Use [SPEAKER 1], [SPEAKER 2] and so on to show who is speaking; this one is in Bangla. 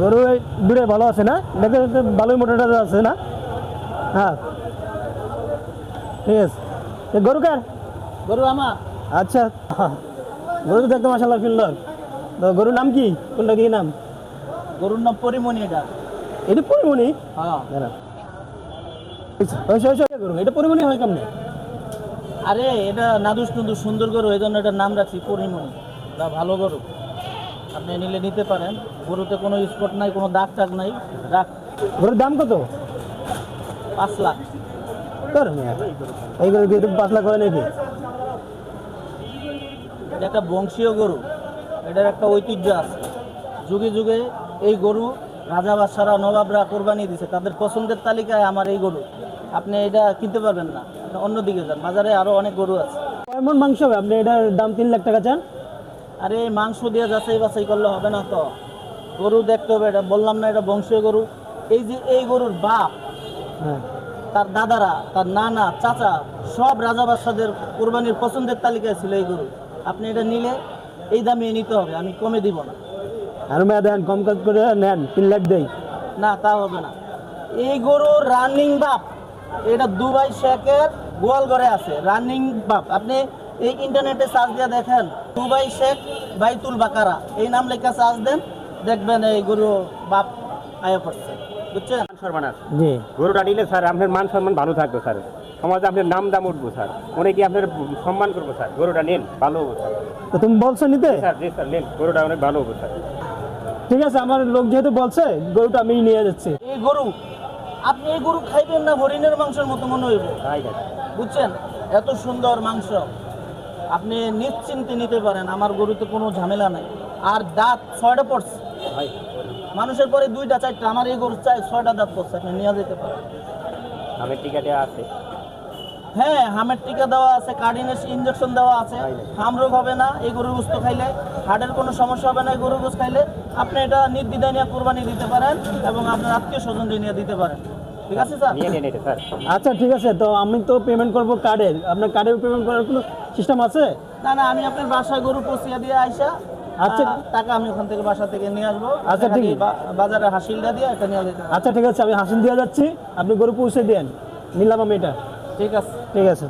[SPEAKER 1] গরু এই দূরে ভালো আছে না? দেখে দেখতে ভালোই মোটাটা আছে না? হ্যাঁ, ঠিক আছে। গরু কার?
[SPEAKER 2] গরু আমার।
[SPEAKER 1] আচ্ছা, গরু তো দেখতে মাশাআল্লাহ সুন্দর। তো গরুর নাম কি? কোনটা কি নাম?
[SPEAKER 2] গরুর নাম পরিমণি।
[SPEAKER 1] এটা পরিমণি?
[SPEAKER 2] হ্যাঁ।
[SPEAKER 1] গরু এটা পরিমণি হয় কেমনে?
[SPEAKER 2] আরে এটা নাদুস নুদুস সুন্দর গরু, এই জন্য এটার নাম রাখছি পরিমণি। এটা ভালো গরু, আপনি নিলে নিতে পারেন। গরুতে কোনো স্পট নাই, কোনো দাগ টাগ নাই। রাখ।
[SPEAKER 1] গরুর দাম কত?
[SPEAKER 2] 5 লাখ।
[SPEAKER 1] তোর মিয়া, এই গরু দিয়ে তুমি 5 লাখ করে নাকি?
[SPEAKER 2] এটা একটা বংশীয় গরু, এটার একটা ঐতিহ্য আছে। যুগে যুগে এই গরু রাজা বাদশারা নবাবরা কোরবানি দিছে, তাদের পছন্দের তালিকায় আমার এই গরু। আপনি এটা কিনতে পারবেন না, আপনি অন্যদিকে যান, বাজারে আরো অনেক গরু আছে।
[SPEAKER 1] কয় মণ মাংস হবে? আপনি এটার দাম 3 লাখ টাকা চান?
[SPEAKER 2] আরে মাংস দিয়ে যাচাই বাছাই করলে হবে না তো, গরু দেখতে হবে। এটা বললাম না, এটা বংশীয় গরু। এই যে এই গরুর বাপ,
[SPEAKER 1] হ্যাঁ,
[SPEAKER 2] তার দাদারা, তার নানা, চাচা সব রাজা বাদশাদের কোরবানির পছন্দের তালিকায় ছিল এই গরু। আপনি এটা নিলে এই দামে নিতে হবে, আমি কমে দিব না।
[SPEAKER 1] আর মেয়া দেন কম কাজ করে নেন, 3 লাখ দেই।
[SPEAKER 2] না, তা হবে না। এই গরুর রানিং বাপ, এটা দুবাই শেখের গোয়ালঘরে আছে রানিং বাপ। আপনি এই ইন্টারনেটে সার্চ দিয়ে দেখেন, দুবাই শেখ বাইতুল বাকারা, এই নাম লেখা সার্চ দেন, দেখবেন এই গরু বাপ আয়া পড়ছে। বুঝছেন?
[SPEAKER 3] সম্মান আছে।
[SPEAKER 1] জি,
[SPEAKER 3] গরুটা নিলে স্যার আপনার মান সম্মান ভালো থাকবে স্যার, সমাজে আপনার নাম দাম উঠবো স্যার, অনেকে আপনার সম্মান করবো স্যার। গরুটা নেন, ভালো হবো স্যার।
[SPEAKER 1] তো তুমি বলছো নিতে?
[SPEAKER 3] স্যার জি স্যার, নেন, গরুটা অনেক ভালো হবো স্যার।
[SPEAKER 1] ঠিক আছে, আমার লোক যেহেতু বলছে গরুটা আমি নিয়ে যাচ্ছি।
[SPEAKER 2] এই গরু, আপনি এই গরু খাইবেন না হরিণের মাংসের মতো মনে হইব।
[SPEAKER 3] তাই না?
[SPEAKER 2] বুঝছেন? এত সুন্দর মাংস, আপনি নিশ্চিন্তে নিতে পারেন। আমার গরুতে কোনো ঝামেলা নাই। আর দাঁত 6টা পড়ছে,
[SPEAKER 3] ভাই
[SPEAKER 2] মানুষের পরে 2টা 4টা, আমার এই গরু 6টা দাঁত পড়ছে। আপনি নিয়ে যেতে পারেন।
[SPEAKER 3] আমের টিকা দেওয়া আছে?
[SPEAKER 2] হ্যাঁ, হামের টিকা দেওয়া আছে, কার্ডিনেস ইনজেকশন দেওয়া আছে। হাম রোগ হবে না এই গরুর গোস্ত খাইলে, হার্টের কোনো সমস্যা হবে না এই গরুর গোস্ত খাইলে। আপনি এটা নির্দ্বিধায় নিয়ে কোরবানি দিতে পারেন এবং আপনার আত্মীয় স্বজন নিয়ে দিতে পারেন। ঠিক আছে স্যার?
[SPEAKER 3] নিয়ে নেন এটা স্যার।
[SPEAKER 1] আচ্ছা ঠিক আছে, তো আমি তো পেমেন্ট করবো কার্ডের। আপনার কার্ডের পেমেন্ট করার কোনো সিস্টেম আছে?
[SPEAKER 2] না না, আমি আপনার বাসায় গরু পৌঁছিয়ে দিয়ে আইসা,
[SPEAKER 1] আচ্ছা।
[SPEAKER 2] টাকা আমি ওখান থেকে বাসা থেকে নিয়ে আসবো।
[SPEAKER 1] আচ্ছা, ঠিক।
[SPEAKER 2] বাজারে হাসিলটা দিয়ে এটা নিয়ে যেতে হবে।
[SPEAKER 1] আচ্ছা ঠিক আছে, আমি হাসিল দিয়ে যাচ্ছি, আপনি গরু পৌঁছে দেন, নিলাম আমি এটা।
[SPEAKER 2] ঠিক আছে।
[SPEAKER 1] ঠিক আছে।